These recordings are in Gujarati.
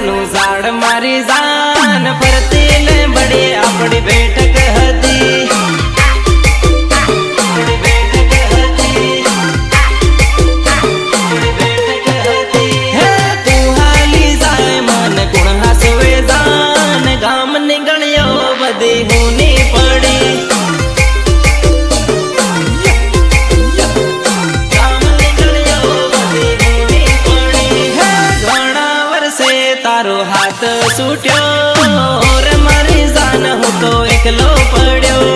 લીમડાનું ઝાડ મારી જાન ફરતી લે બડી આપણી બેઠક હતી ગામ નીકળ્યો બધી હુની પડી ગામ નીકળ્યો બધી હુની પડી ઘણા વર્ષે તારો હાથ છૂટ્યો રે મારી જાન હું તો એકલો પડ્યો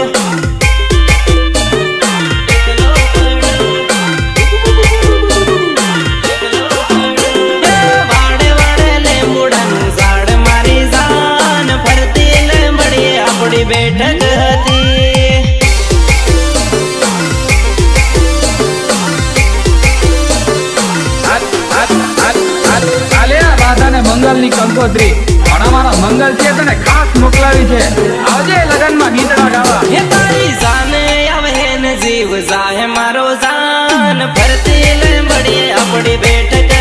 વાડે વાડે લીમડાનું ઝાડ મારી જાન ફરતી લે બડી આપણી બેઠક હતી મંગલ ની કંકોત્રી પણ અમારા મંગલ છે તને ખાસ મોકલાવી છે આવજે લગન માં ગીતડા ગાવા હે તારી જાને આવે ને જીવ જાહે મારો જાન ફરતી લે બડી આપણી બેઠક